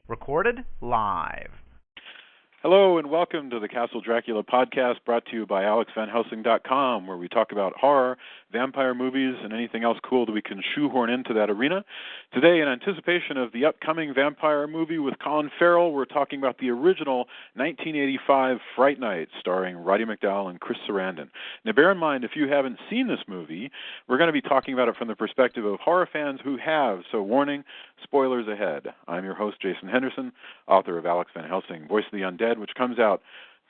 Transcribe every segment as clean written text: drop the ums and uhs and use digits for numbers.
Recorded live. Hello and welcome to the Castle Dracula podcast brought to you by AlexVanHelsing.com, where we talk about horror, vampire movies, and anything else cool that we can shoehorn into that arena. Today, in anticipation of the upcoming vampire movie with Colin Farrell, we're talking about the original 1985 Fright Night, starring Roddy McDowall and Chris Sarandon. Now, bear in mind, if you haven't seen this movie, we're going to be talking about it from the perspective of horror fans who have, so warning, spoilers ahead. I'm your host, Jason Henderson, author of Alex Van Helsing, Voice of the Undead, which comes out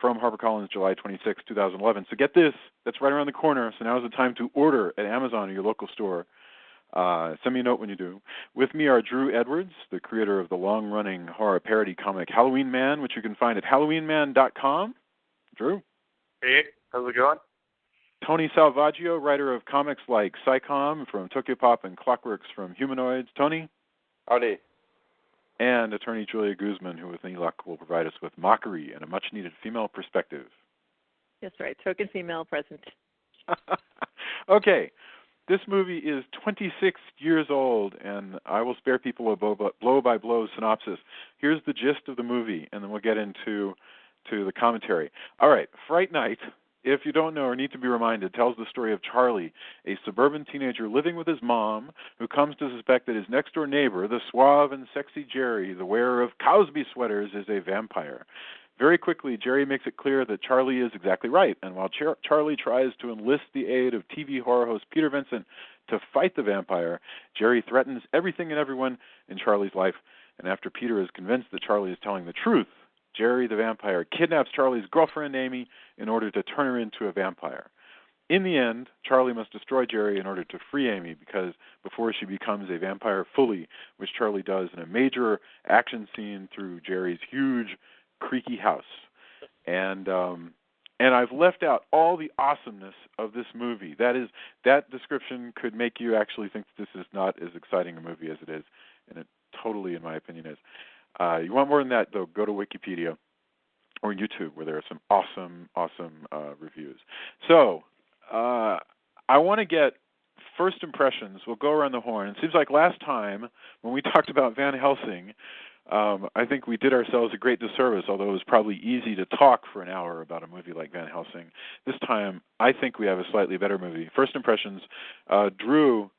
from HarperCollins July 26, 2011. So get this, that's right around the corner, so now is the time to order at Amazon or your local store. Send me a note when you do. With me are Drew Edwards, the creator of the long-running horror parody comic Halloween Man, which you can find at HalloweenMan.com. Drew? Hey, how's it going? Tony Salvaggio, writer of comics like Psy-comm from Tokyopop and Clockworks from Humanoids. Tony? Howdy. And attorney Julia Guzman, who with any luck will provide us with mockery and a much-needed female perspective. That's right, token female present. Okay, this movie is 26 years old, and I will spare people a blow-by-blow synopsis. Here's the gist of the movie, and then we'll get into the commentary. All right, Fright Night, if you don't know or need to be reminded, tells the story of Charlie, a suburban teenager living with his mom, who comes to suspect that his next-door neighbor, the suave and sexy Jerry, the wearer of Cosby sweaters, is a vampire. Very quickly, Jerry makes it clear that Charlie is exactly right, and while Charlie tries to enlist the aid of TV horror host Peter Vincent to fight the vampire, Jerry threatens everything and everyone in Charlie's life, and after Peter is convinced that Charlie is telling the truth, Jerry the vampire kidnaps Charlie's girlfriend, Amy, in order to turn her into a vampire. In the end, Charlie must destroy Jerry in order to free Amy, because before she becomes a vampire fully, which Charlie does in a major action scene through Jerry's huge, creaky house. And I've left out all the awesomeness of this movie. That description could make you actually think that this is not as exciting a movie as it is, and it totally, in my opinion, is. You want more than that, though, go to Wikipedia or YouTube, where there are some awesome reviews. So I want to get first impressions. We'll go around the horn. It seems like last time when we talked about Van Helsing, I think we did ourselves a great disservice, although it was probably easy to talk for an hour about a movie like Van Helsing. This time, I think we have a slightly better movie. First impressions. Drew,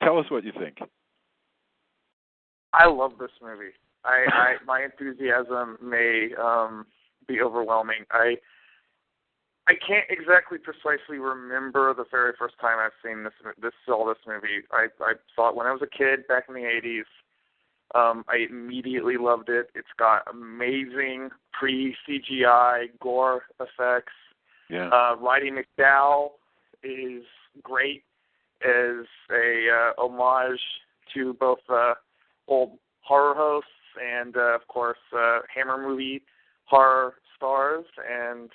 tell us what you think. I love this movie. My enthusiasm may be overwhelming. I can't exactly precisely remember the very first time I've seen this movie. I saw it when I was a kid back in the 80s. I immediately loved it. It's got amazing pre-CGI gore effects. Yeah. Roddy McDowall is great as a homage to both old horror hosts and, of course, Hammer movie horror stars. And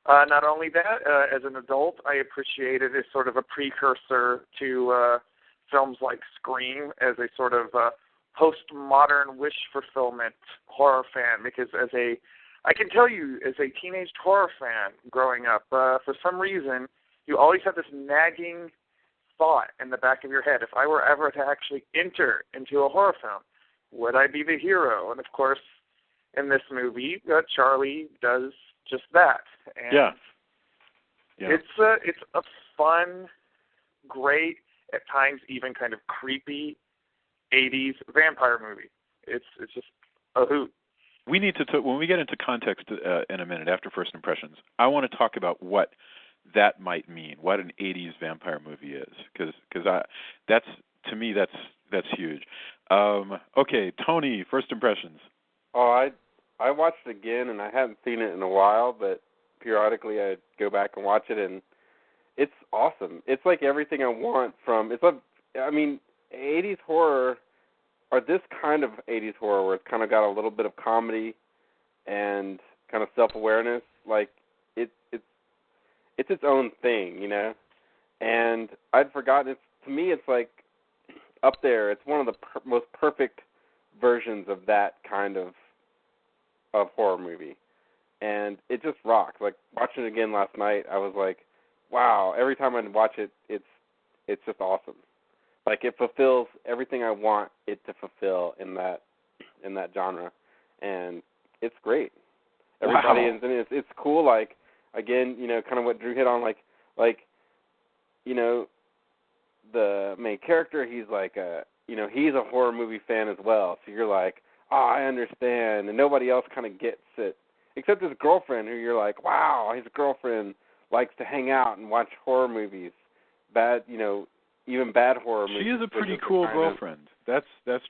not only that, as an adult, I appreciate it as sort of a precursor to films like Scream as a sort of postmodern wish fulfillment horror fan, because I can tell you, as a teenage horror fan growing up, for some reason, you always have this nagging thought in the back of your head: if I were ever to actually enter into a horror film, would I be the hero? And of course, in this movie, Charlie does just that. And yeah. It's a fun, great, at times even kind of creepy 80s vampire movie. It's just a hoot. We need to when we get into context in a minute after first impressions, I want to talk about what that might mean, what an 80s vampire movie is, because that's, to me, that's huge. Okay, Tony, first impressions. Oh, I watched it again, and I haven't seen it in a while, but periodically I go back and watch it, and it's awesome. It's like everything I want from, 80s horror, or this kind of 80s horror where it's kind of got a little bit of comedy and kind of self-awareness. Like, it's its own thing, you know? And I'd forgotten, to me, it's like up there. It's one of the most perfect versions of that kind of horror movie. And it just rocks. Like, watching it again last night, I was like, wow, every time I watch it, it's just awesome. Like, it fulfills everything I want it to fulfill in that genre, and it's great. Everybody is in it. It's cool. Like, again, kind of what Drew hit on. Like, the main character, he's like he's a horror movie fan as well. So you're like, I understand, and nobody else kind of gets it except his girlfriend, who you're like, wow, his girlfriend likes to hang out and watch horror movies. Bad, even bad horror movies. She is a pretty cool girlfriend. That's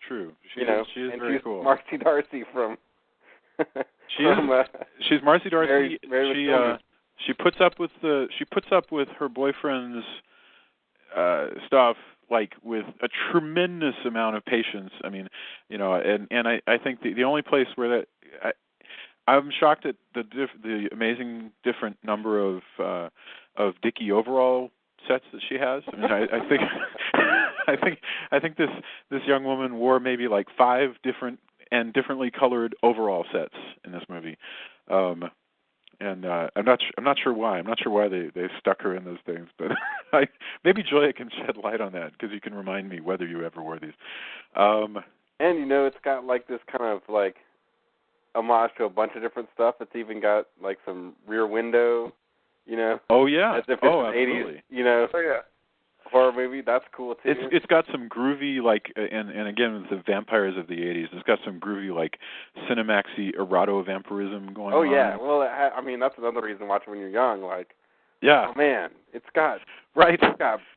true. She is very cool. Marcy Darcy from. She's Marcy Darcy. Mary she puts up with her boyfriend's stuff, like, with a tremendous amount of patience. I mean, and I think the only place where that I'm shocked at the amazing different number of Dickie overall sets that she has. I mean, I think this young woman wore maybe like 5 different and differently colored overall sets in this movie. And I'm not sure why. I'm not sure why they stuck her in those things, but maybe Julia can shed light on that, because you can remind me whether you ever wore these. And it's got like this kind of like homage to a bunch of different stuff. It's even got like some Rear Window, Oh yeah. As if it's an absolutely. 80s, Oh yeah. horror movie. That's cool too. It's got some groovy, like, and again, with the vampires of the 80s, it's got some groovy, like, Cinemaxy eroto-vampirism going on. Oh yeah. Well, that's another reason to watch it when you're young. Like, yeah. Oh man, it's got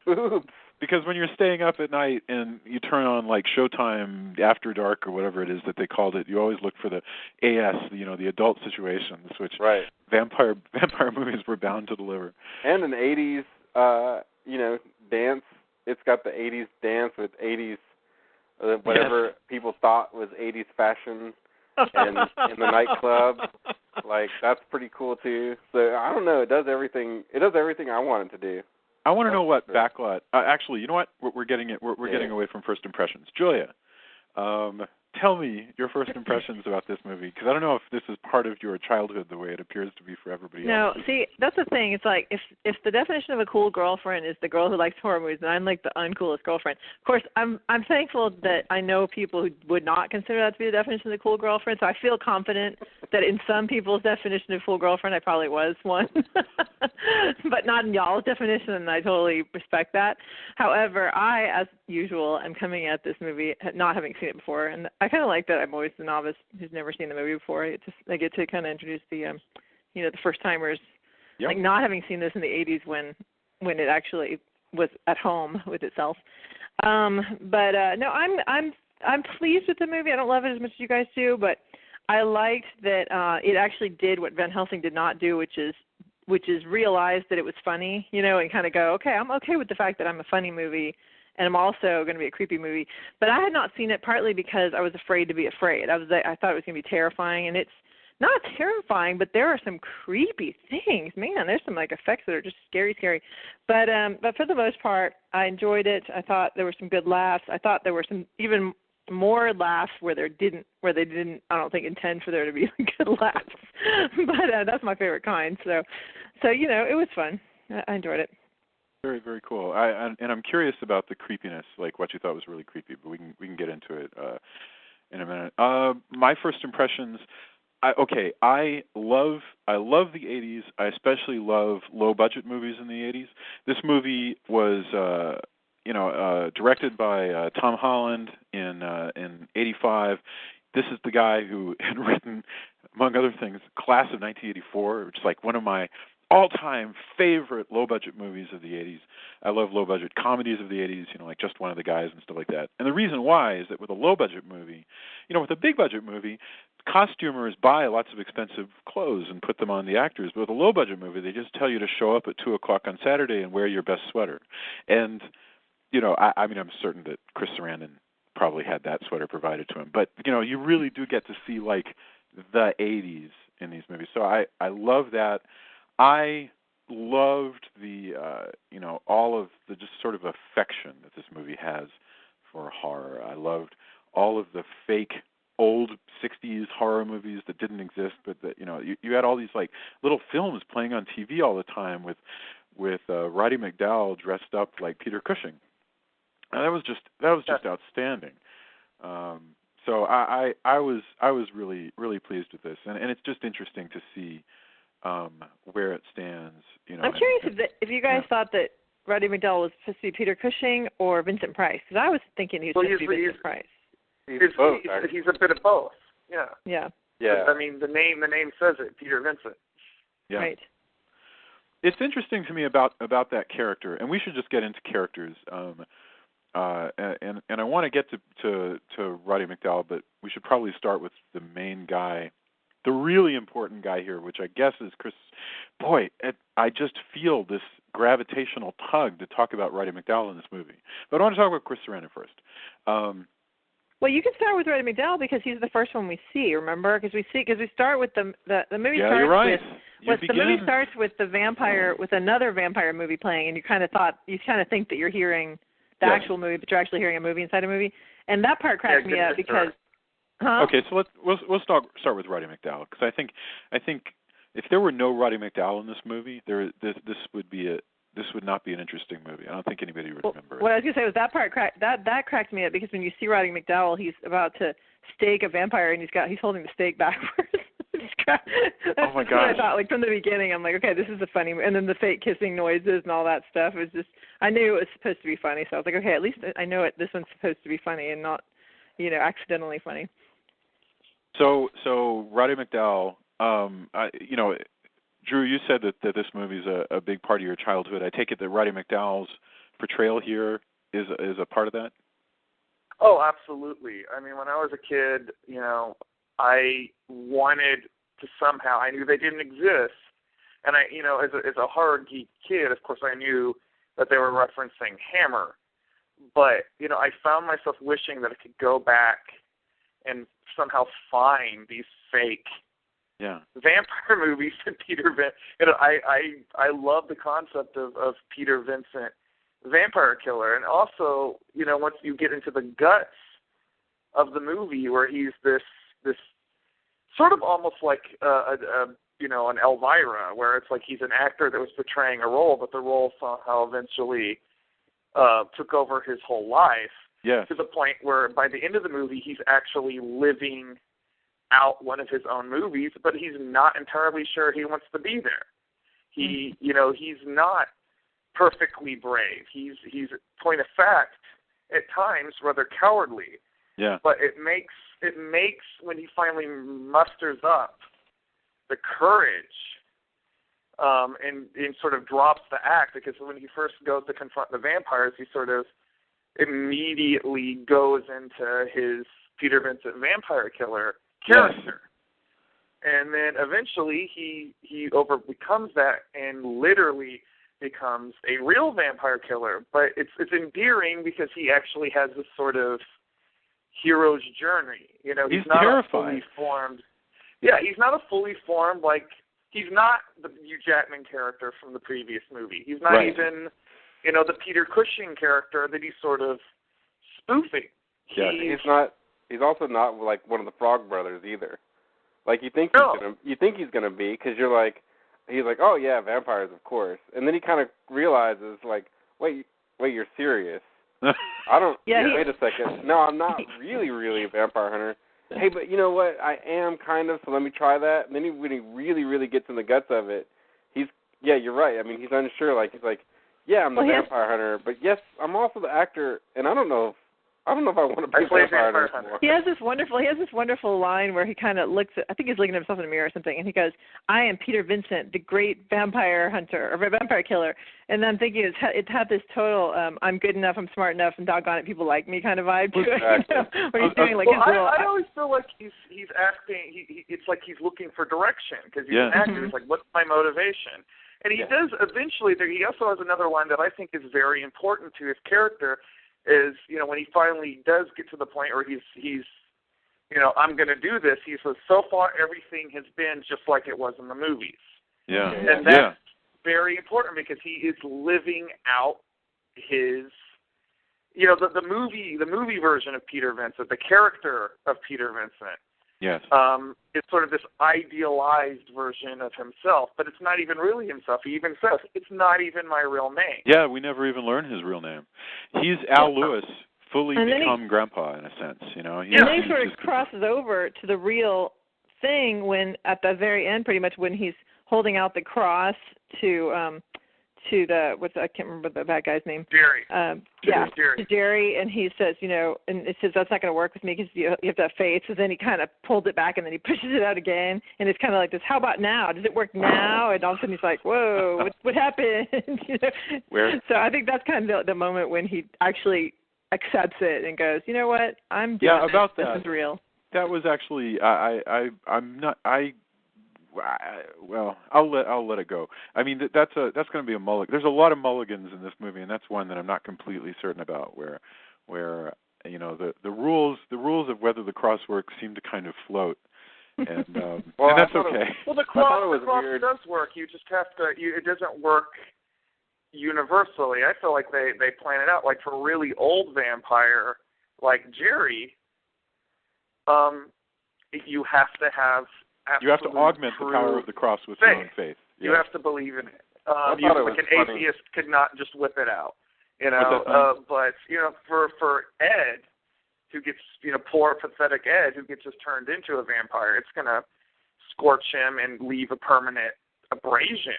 boobs. Because when you're staying up at night and you turn on, like, Showtime After Dark or whatever it is that they called it, you always look for the AS, the adult situations, which vampire movies were bound to deliver. And an 80s, dance. It's got the 80s dance with 80s, whatever people thought was 80s fashion, and in the nightclub. Like, that's pretty cool too. So I don't know. It does everything I want it to do. I want to know what backlot. Actually, you know what? We're getting away from first impressions. Julia, tell me your first impressions about this movie, because I don't know if this is part of your childhood the way it appears to be for everybody else. No, see, that's the thing. It's like if the definition of a cool girlfriend is the girl who likes horror movies, then I'm like the uncoolest girlfriend. Of course, I'm thankful that I know people who would not consider that to be the definition of the cool girlfriend, so I feel confident that in some people's definition of cool girlfriend, I probably was one. But not in y'all's definition, and I totally respect that. However, I, as usual, am coming at this movie not having seen it before, and I kind of like that I'm always the novice who's never seen the movie before. I get to kind of introduce the, the first timers, like not having seen this in the 80s when it actually was at home with itself. But no, I'm pleased with the movie. I don't love it as much as you guys do, but I liked that it actually did what Van Helsing did not do, which is realize that it was funny, and kind of go, okay, I'm okay with the fact that I'm a funny movie, and I'm also going to be a creepy movie. But I had not seen it partly because I was afraid to be afraid. I thought it was going to be terrifying, and it's not terrifying, but there are some creepy things. Man, there's some like effects that are just scary. But for the most part, I enjoyed it. I thought there were some good laughs. I thought there were some even more laughs where they didn't, I don't think, intend for there to be good laughs. But that's my favorite kind. So it was fun. I enjoyed it. Very, very cool. I'm curious about the creepiness, like what you thought was really creepy, but we can get into it in a minute. My first impressions, I love the 80s. I especially love low budget movies in the 80s. This movie was directed by Tom Holland in '85. This is the guy who had written, among other things, Class of 1984, which is like one of my all-time favorite low-budget movies of the 80s. I love low-budget comedies of the 80s, like Just One of the Guys and stuff like that. And the reason why is that with a low-budget movie, with a big-budget movie, costumers buy lots of expensive clothes and put them on the actors. But with a low-budget movie, they just tell you to show up at 2 o'clock on Saturday and wear your best sweater. And, I'm certain that Chris Sarandon probably had that sweater provided to him. But, you really do get to see, like, the 80s in these movies. So I love that. I loved the, all of the just sort of affection that this movie has for horror. I loved all of the fake old 60s horror movies that didn't exist, but that, you had all these like little films playing on TV all the time with Roddy McDowall dressed up like Peter Cushing. And that was just outstanding. So I was really pleased with this, and it's just interesting to see where it stands. I'm curious if you guys thought that Roddy McDowall was supposed to be Peter Cushing or Vincent Price, because I was thinking he was supposed to be Vincent Price. He's a bit of both. Yeah. Yeah. Yeah. I mean, the name says it, Peter Vincent. Yeah. Right. It's interesting to me about that character, and we should just get into characters. And I want to get to Roddy McDowall, but we should probably start with the main guy, the really important guy here, which I guess is Chris. Boy, I just feel this gravitational tug to talk about Roddy McDowall in this movie. But I want to talk about Chris Sarandon first. Well, you can start with Roddy McDowall because he's the first one we see. Remember, because we start with the movie. Yeah, starts you're right. The movie starts with the vampire, with another vampire movie playing, and you kind of think that you're hearing the actual movie, but you're actually hearing a movie inside a movie. And that part cracked me up because. Huh? Okay, so we'll start with Roddy McDowall, because I think if there were no Roddy McDowall in this movie, this would not be an interesting movie. I don't think anybody would remember it. What I was going to say was that part cracked me up, because when you see Roddy McDowall, he's about to stake a vampire, and he's holding the stake backwards. Oh my gosh! gosh! I thought, like, from the beginning, I'm like, okay, this is a funny, and then the fake kissing noises and all that stuff. It was just, I knew it was supposed to be funny, so I was like, okay, at least I know this one's supposed to be funny and not, accidentally funny. So Roddy McDowall, Drew, you said that this movie is a big part of your childhood. I take it that Roddy McDowall's portrayal here is a part of that? Oh, absolutely. I mean, when I was a kid, I wanted to somehow, I knew they didn't exist. And as a horror geek kid, of course, I knew that they were referencing Hammer. But, I found myself wishing that I could go back and somehow find these fake vampire movies and Peter Vincent. I love the concept of Peter Vincent, vampire killer, and also once you get into the guts of the movie, where he's this sort of almost like an Elvira, where it's like he's an actor that was portraying a role, but the role somehow eventually took over his whole life. Yes. To the point where by the end of the movie, he's actually living out one of his own movies, but he's not entirely sure he wants to be there. He's not perfectly brave. He's point of fact, at times rather cowardly. Yeah. But it makes when he finally musters up the courage, and sort of drops the act, because when he first goes to confront the vampires, he sort of immediately goes into his Peter Vincent vampire killer character. Yes. And then eventually he overcomes that and literally becomes a real vampire killer. But it's endearing because he actually has this sort of hero's journey. He's not terrified. A fully formed. Yeah, he's not a fully formed, like, he's not the Hugh Jackman character from the previous movie. He's not even the Peter Cushing character that he's sort of spoofing. Yeah, he's also not like one of the Frog Brothers either. Like, you think he's gonna be, because he's like, oh yeah, vampires, of course, and then he kind of realizes, like, wait, you're serious? I don't. Wait a second. No, I'm not really a vampire hunter. Hey, but you know what? I am kind of. So let me try that. And then when he really, really gets in the guts of it, you're right. I mean, he's unsure. Like, he's like, yeah, I'm the vampire hunter, but yes, I'm also the actor, and I don't know if I want to be a vampire hunter. He has this wonderful line where he kind of looks at, I think he's looking at himself in a mirror or something, and he goes, "I am Peter Vincent, the great vampire hunter, or vampire killer." And I'm thinking it had this total, I'm good enough, I'm smart enough, and doggone it, people like me kind of vibe to it. Where he's doing like his little. I always feel like he's acting. It's like he's looking for direction, because he's an actor. He's like, what's my motivation? And he does eventually. He also has another line that I think is very important to his character. Is when he finally does get to the point where he's I'm going to do this. He says, so far everything has been just like it was in the movies. Yeah. And that's very important, because he is living out his the movie version of Peter Vincent, the character of Peter Vincent Yes. It's sort of this idealized version of himself, but it's not even really himself. He even says, it's not even my real name. Yeah, we never even learn his real name. He's Al Lewis, fully become grandpa in a sense, you know. And then he sort of crosses over to the real thing when, at the very end, pretty much when he's holding out the cross to the I can't remember the bad guy's name. Jerry. Jerry. To Jerry, and he says, you know, and it says that's not going to work with me because you have to have faith. So then he kind of pulls it back and then he pushes it out again, and it's kind of like this. How about now? Does it work now? And all of a sudden he's like, whoa, what happened? You know. Where? So I think that's kind of the moment when he actually accepts it and goes, you know what, I'm doing this. About that. This is real. That was actually well, I'll let it go. I mean, that's going to be a mulligan. There's a lot of mulligans in this movie, and that's one that I'm not completely certain about. Where you know the rules of whether the cross works seem to kind of float, and and that's okay. Well, the cross does work. You just have to. It doesn't work universally. I feel like they plan it out. Like for a really old vampire like Jerry, you have to have. You have to augment the power of the cross with your own faith. Yes. You have to believe in it. Like an atheist could not just whip it out, you know. But you know, for Ed, who gets, you know, poor pathetic Ed, who gets just turned into a vampire, it's gonna scorch him and leave a permanent abrasion.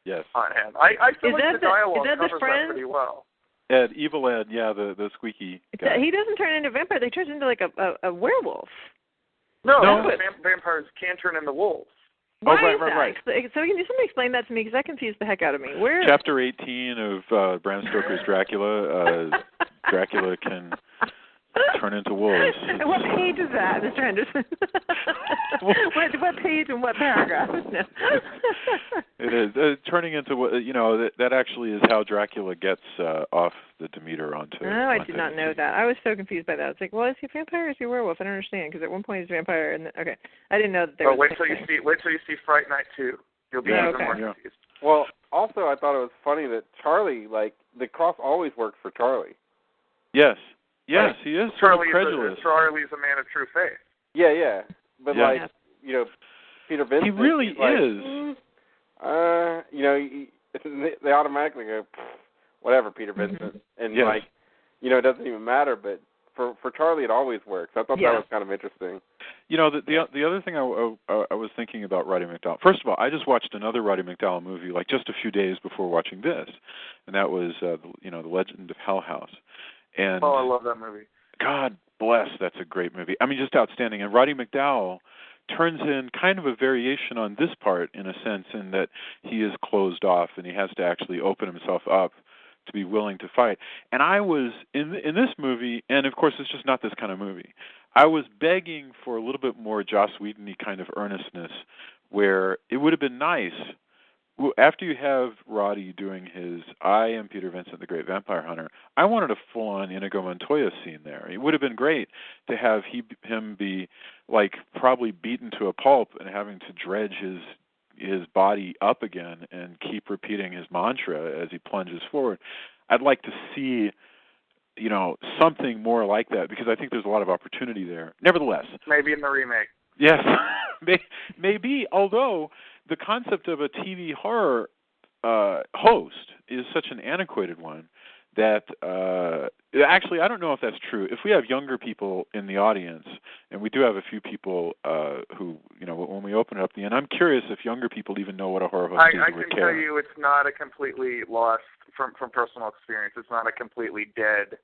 Yes. On him. I feel like the dialogue covers that pretty well. Ed, evil Ed, yeah, the squeaky guy. He doesn't turn into a vampire. He turns into like a werewolf. No, vampires can turn into wolves. Why is that? Right. So can you somebody explain that to me? Because that confused the heck out of me. Where? Chapter 18 of Bram Stoker's Dracula. Dracula can turn into wolves. And what page is that, Mr. Henderson? what page and what paragraph? No. It is turning into, you know, that actually is how Dracula gets off the Demeter onto. Oh, I did not know that. I was so confused by that. I was like, well, is he a vampire or is he a werewolf? I don't understand, because at one point he's a vampire, and okay, I didn't know that there was. Wait till you see Fright Night 2. You'll be even more confused. Well, also I thought it was funny that Charlie, like, the cross always worked for Charlie. Yes. Yes, he is Charlie's credulous. Charlie's a man of true faith. Yeah. But, like, you know, Peter Vincent. He really is. You know, they automatically go, whatever, Peter Vincent. And, like, you know, it doesn't even matter. But for Charlie, it always works. I thought that was kind of interesting. You know, the other thing I was thinking about Roddy McDowall. First of all, I just watched another Roddy McDowall movie, like, just a few days before watching this. And that was, The Legend of Hell House. And I love that movie. God bless, that's a great movie. I mean, just outstanding. And Roddy McDowall turns in kind of a variation on this part, in a sense, in that he is closed off and he has to actually open himself up to be willing to fight. And I was, in this movie, and of course it's just not this kind of movie, I was begging for a little bit more Joss Whedon-y kind of earnestness, where it would have been nice. After you have Roddy doing his I am Peter Vincent, the Great Vampire Hunter, I wanted a full-on Inigo Montoya scene there. It would have been great to have him be, like, probably beaten to a pulp and having to dredge his body up again and keep repeating his mantra as he plunges forward. I'd like to see, you know, something more like that, because I think there's a lot of opportunity there. Nevertheless. Maybe in the remake. Yes, maybe, although the concept of a TV horror host is such an antiquated one that actually I don't know if that's true. If we have younger people in the audience, and we do have a few people who, you know, when we open it up at the end, I'm curious if younger people even know what a horror host is. I can tell you it's not a completely lost, from personal experience, it's not a completely dead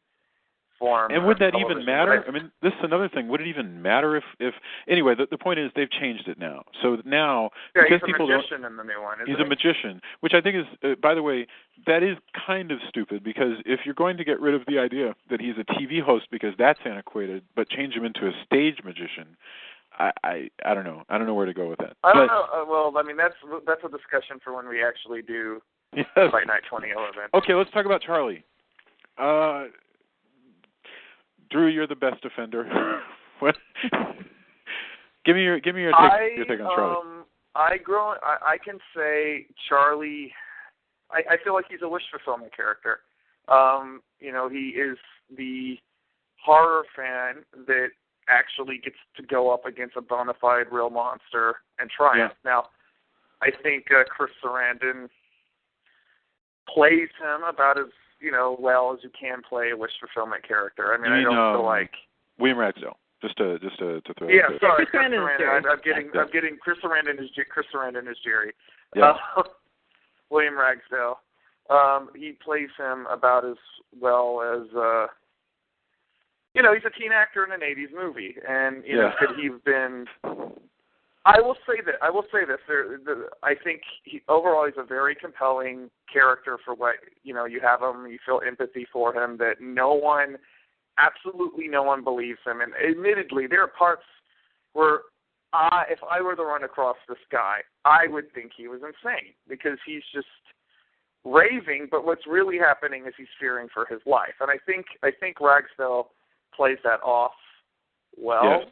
form. And would that even matter? I mean, this is another thing. Would it even matter if anyway, the point is they've changed it now. So now, because people he's a magician in the new one, he's a magician, which I think is, by the way, that is kind of stupid, because if you're going to get rid of the idea that he's a TV host because that's antiquated, but change him into a stage magician, I don't know. I don't know where to go with that. I don't know. Well, I mean, that's a discussion for when we actually do Fright Night 2011. Okay, let's talk about Charlie. Drew, you're the best offender. What? Give me your take on Charlie. I can say Charlie. I feel like he's a wish fulfillment character. You know, he is the horror fan that actually gets to go up against a bona fide real monster and triumph. Yeah. Now, I think Chris Sarandon plays him about as well as you can play a wish fulfillment character. I mean, I don't feel like William Ragsdale. Just to throw. Yeah, it sorry, Chris Sarandon. I'm getting Chris Sarandon is Jerry. Yeah. William Ragsdale. He plays him about as well as he's a teen actor in an '80s movie, and could he have been? I will say this. I think overall he's a very compelling character for what you have him. You feel empathy for him. That absolutely no one believes him. And admittedly, there are parts where if I were to run across this guy, I would think he was insane because he's just raving. But what's really happening is he's fearing for his life. And I think Ragsdale plays that off well. Yes.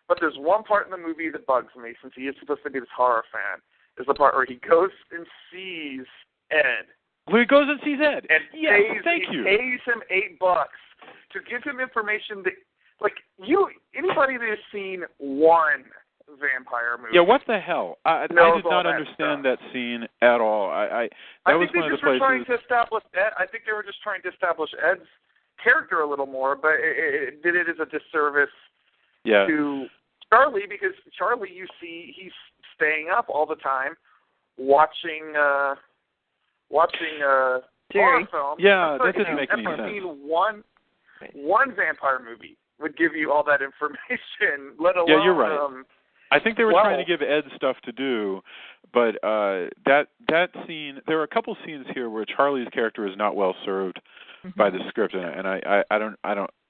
But there's one part in the movie that bugs me, since he is supposed to be this horror fan, is the part where he goes and sees Ed. Where he goes and sees Ed. And he pays him $8 to give him information that, anybody that has seen one vampire movie. Yeah, what the hell? I did not understand that scene at all. I think they were just trying to establish Ed. I think they were just trying to establish Ed's character a little more, but it did it as a disservice to Charlie, because Charlie, you see, he's staying up all the time watching horror film. Yeah, that doesn't make any sense. One vampire movie would give you all that information, let alone... Yeah, you're right. I think they were trying to give Ed stuff to do, but that scene, there are a couple scenes here where Charlie's character is not well served by the script, and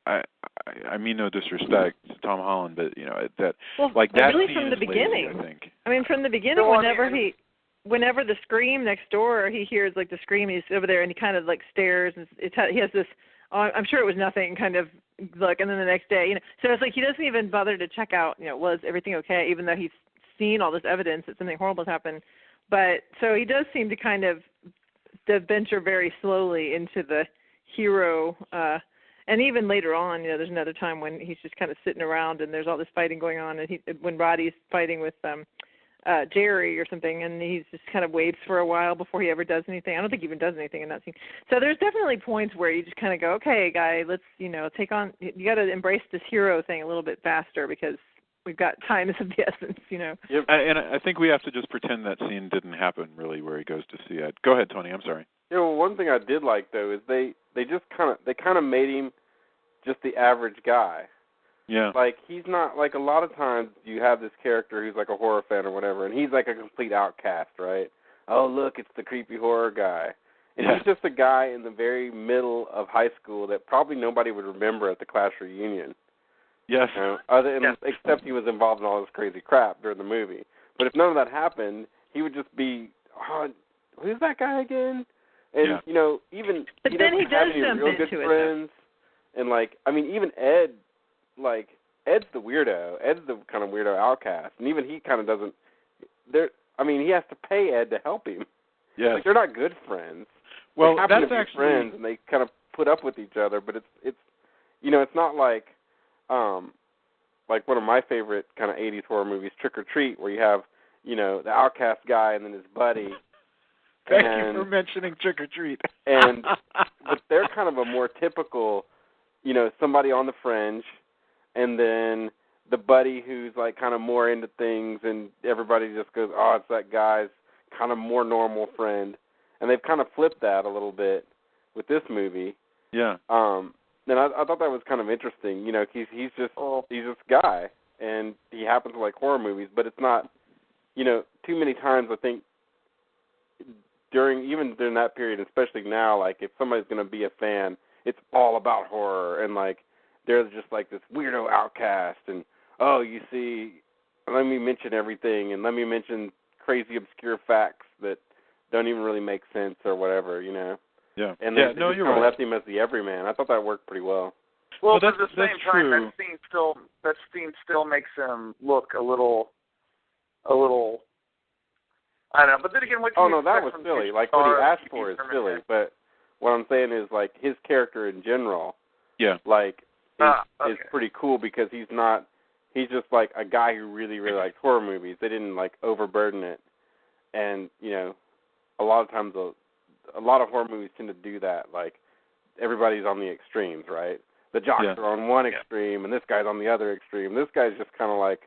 I mean no disrespect to Tom Holland, but that really scene from the is beginning. lazy, I think. I mean, from the beginning, whenever the scream next door, he hears the scream, he's over there and he kind of stares, and he has this, I'm sure it was nothing, kind of look, and then the next day, so it's he doesn't even bother to check out, was everything okay, even though he's seen all this evidence that something horrible has happened. But so he does seem to kind of venture very slowly into the hero, and even later on, there's another time when he's just kind of sitting around and there's all this fighting going on, and when Roddy's fighting with Jerry or something, and he's just kind of waits for a while before he ever does anything. I don't think he even does anything in that scene. So there's definitely points where you just kind of go, okay, guy, let's, take on, you got to embrace this hero thing a little bit faster because we've got time is of the essence, Yep. And I think we have to just pretend that scene didn't happen, really, where he goes to see Ed. Go ahead, Tony, I'm sorry. Yeah, well, one thing I did like, though, is they kind of made him just the average guy. Yeah. He's not, a lot of times you have this character who's a horror fan or whatever, and he's a complete outcast, right? Oh, look, it's the creepy horror guy. And he's just a guy in the very middle of high school that probably nobody would remember at the class reunion. Yes. Except he was involved in all this crazy crap during the movie. But if none of that happened, he would just be, who's that guy again? And, even but he then doesn't he have does any jump real good into friends. And, even Ed, Ed's the weirdo. Ed's the kind of weirdo outcast. And even he kind of doesn't, he has to pay Ed to help him. Yes. They're not good friends. Well, they happen that's to be actually friends, and they kind of put up with each other, but it's it's not like one of my favorite kind of 80s horror movies, Trick or Treat, where you have, the outcast guy and then his buddy. Thank you for mentioning Trick or Treat. But they're kind of a more typical, somebody on the fringe, and then the buddy who's kind of more into things, and everybody just goes, oh, it's that guy's kind of more normal friend. And they've kind of flipped that a little bit with this movie. Yeah. And I thought that was kind of interesting. He's just a guy, and he happens to like horror movies, but it's not, too many times I think during that period, especially now, if somebody's going to be a fan, it's all about horror, and there's just this weirdo outcast, and you see, let me mention everything, and let me mention crazy obscure facts that don't even really make sense or whatever, Yeah. And you're right. left him as the everyman. I thought that worked pretty well. Well, but at the same time, true. that scene still makes him look a little. I don't know, but then again, what? Oh no, that was silly. What he asked for is silly, but what I'm saying is his character in general. Yeah. is pretty cool because he's just like a guy who really, really likes horror movies. They didn't like overburden it. And, you know, a lot of times a lot of horror movies tend to do that. Like, everybody's on the extremes, right? The jocks are on one extreme, and this guy's on the other extreme. This guy's just kind of like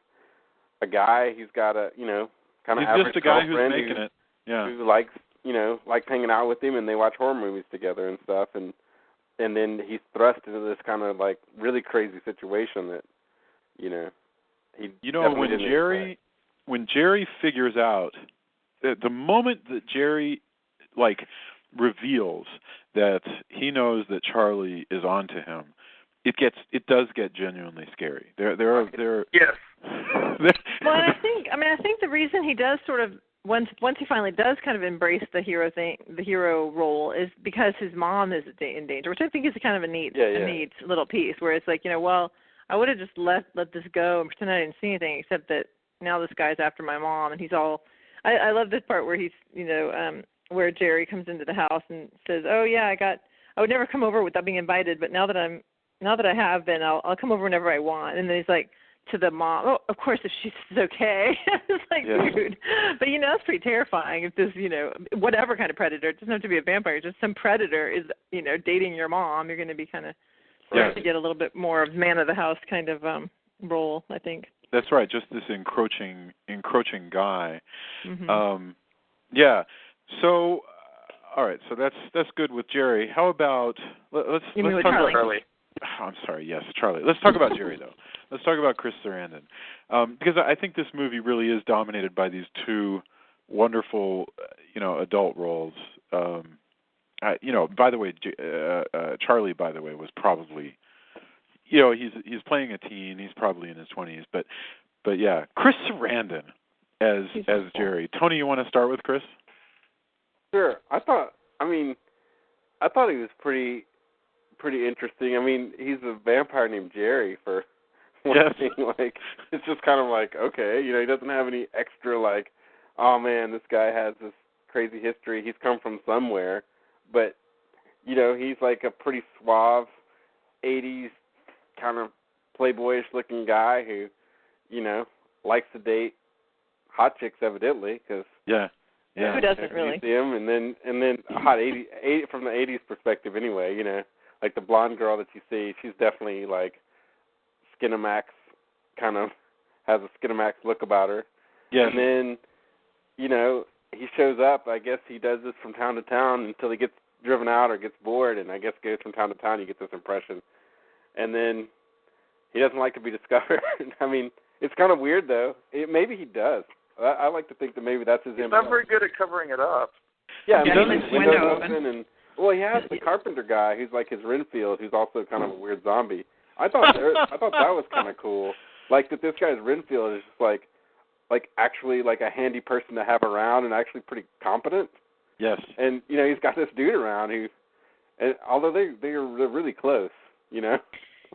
a guy. He's got a, you know, kind of average just a guy who's girlfriend making it. Yeah. Who likes, you know, likes hanging out with him, and they watch horror movies together and stuff. And then he's thrust into this kind of like really crazy situation that, you know, he. You know, when Jerry figures out, the moment that Jerry like reveals that he knows that Charlie is onto him, it does get genuinely scary. There. Yes. Well, I think the reason he does sort of once he finally does kind of embrace the hero role is because his mom is in danger, which I think is kind of a neat little piece where it's like, you know, well, I would have just let this go and pretend I didn't see anything, except that now this guy's after my mom, and he's all. I love this part where he's, you know, where Jerry comes into the house and says, "Oh yeah, I would never come over without being invited, but now that I have been, I'll come over whenever I want." And then he's like to the mom, "Oh, of course, if she's okay." It's like, dude, but you know, that's pretty terrifying. If this, you know, whatever kind of predator, it doesn't have to be a vampire, just some predator is, you know, dating your mom, you're going to be kind of to get a little bit more of man of the house kind of role, I think. That's right, just this encroaching guy. Mm-hmm. Yeah. So, all right. So that's good with Jerry. How about let's talk about Charlie? I'm sorry. Yes, Charlie. Let's talk about Jerry though. Let's talk about Chris Sarandon, because I think this movie really is dominated by these two wonderful, you know, adult roles. You know, by the way, Charlie, by the way, was probably, you know, he's playing a teen. He's probably in his 20s, but yeah, Chris Sarandon as Jerry. Tony, you want to start with Chris? Sure. I thought he was pretty interesting. I mean, he's a vampire named Jerry for one thing. Like, it's just kind of like, okay, you know, he doesn't have any extra like, oh man, this guy has this crazy history. He's come from somewhere, but you know, he's like a pretty suave 80s kind of playboyish looking guy who, you know, likes to date hot chicks evidently because who doesn't really? You see him, and then hot 80 from the 80s perspective anyway. You know, like the blonde girl that you see, she's definitely like Skinamax, kind of has a Skinamax look about her. Yeah. And then, you know, he shows up. I guess he does this from town to town until he gets driven out or gets bored, and I guess goes from town to town. You get this impression, and then he doesn't like to be discovered. I mean, it's kind of weird though. Maybe he does. I like to think that maybe that's his. He's not very good at covering it up. Yeah, he doesn't window open. And well, he has the carpenter guy who's like his Renfield, who's also kind of a weird zombie. I thought that was kind of cool. Like that this guy's Renfield is just like actually like a handy person to have around and actually pretty competent. Yes. And you know, he's got this dude around who, and although they're really close, you know.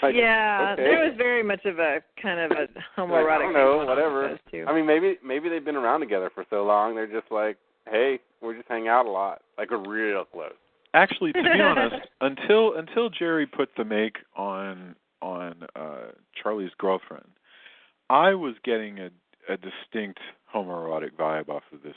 Like, yeah, okay. There was very much of a kind of a homoerotic. I don't know, whatever. I mean, maybe they've been around together for so long. They're just like, hey, we just hang out a lot, like we're real close. Actually, to be honest, until Jerry put the make on Charlie's girlfriend, I was getting a distinct homoerotic vibe off of this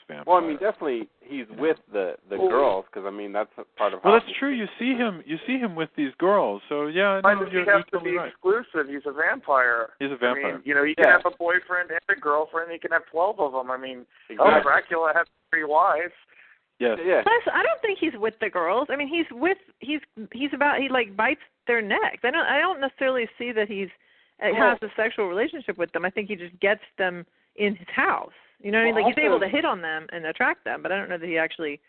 vampire. Well, I mean, definitely he's with the girls because I mean that's part of. Well, that's true. You see him with these girls. So yeah, why no, does he have to be exclusive? He's a vampire. He's a vampire. I mean, you know, he can have a boyfriend and a girlfriend. He can have 12 of them. I mean, Dracula had 3 wives. Yes. Yeah. Plus, I don't think he's with the girls. I mean, he like bites their necks. I don't necessarily see that has a sexual relationship with them. I think he just gets them in his house. You know what I mean? Like, he's able to hit on them and attract them, but I don't know that he actually,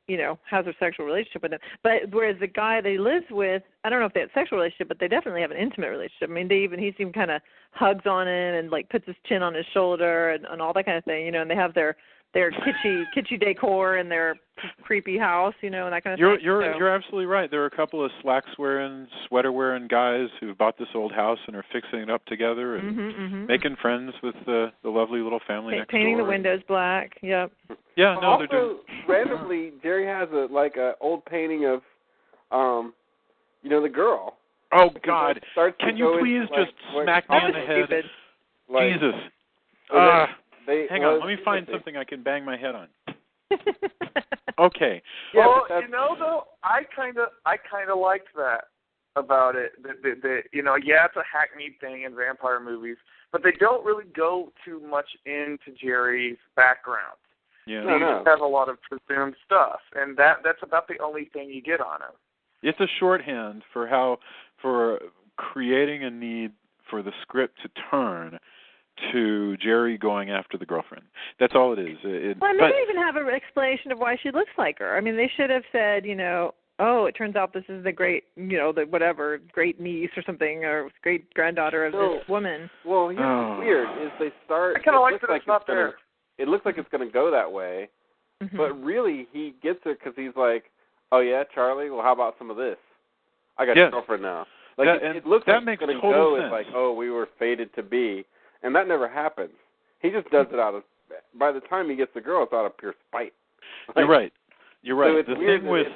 you know, has a sexual relationship with them. But whereas the guy that he lives with, I don't know if they have a sexual relationship, but they definitely have an intimate relationship. I mean, he even kind of hugs on him and, like, puts his chin on his shoulder and all that kind of thing, you know, and they have their kitschy decor in their creepy house, you know, and that kind of thing. You're absolutely right. There are a couple of slacks-wearing, sweater-wearing guys who bought this old house and are fixing it up together and making friends with the lovely little family next door. Painting the windows black. Yep. Yeah, no, also, they're doing. Randomly, Jerry has a old painting of, you know, the girl, Oh God! Starts Can to you go please into, just smack me in the head? Stupid. Like, Jesus! Hang on, let me find something I can bang my head on. Okay. Yeah, well, though, I kind of liked that about it. That yeah, it's a hackneyed thing in vampire movies, but they don't really go too much into Jerry's background. Yeah. So you just have a lot of presumed stuff, and that's about the only thing you get on him. It's a shorthand for creating a need for the script to turn to Jerry going after the girlfriend. That's all it is. Well, they didn't even have an explanation of why she looks like her. I mean, they should have said, oh, it turns out this is the great, the whatever, great niece or something, or great granddaughter of this woman. Well, here's what's weird is they start. I kind of like that it's not there. It looks like it's going to go that way, but really he gets it because he's like, oh yeah, Charlie. Well, how about some of this? I got your girlfriend now. Like it looks that like makes it's going to total go sense. as like, oh, we were fated to be, and that never happens. He just does it out of. By the time he gets the girl, it's out of pure spite. Like, You're right. So it's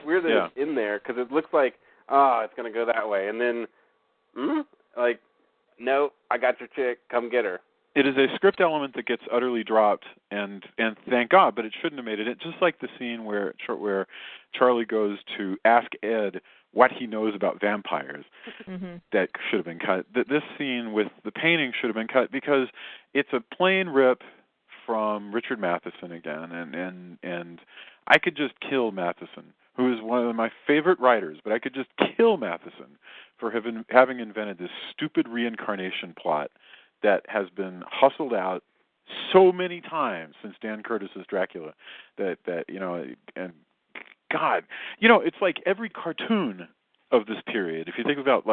weird that it's in there because it looks like, it's going to go that way, and then, like, no, I got your chick. Come get her. It is a script element that gets utterly dropped, and thank God, but it shouldn't have made it. It's just like the scene where Charlie goes to ask Ed what he knows about vampires. That should have been cut. This scene with the painting should have been cut because it's a plain rip from Richard Matheson again, and I could just kill Matheson, who is one of my favorite writers, but I could just kill Matheson for having invented this stupid reincarnation plot that has been hustled out so many times since Dan Curtis's Dracula that and God, it's like every cartoon of this period. If you think about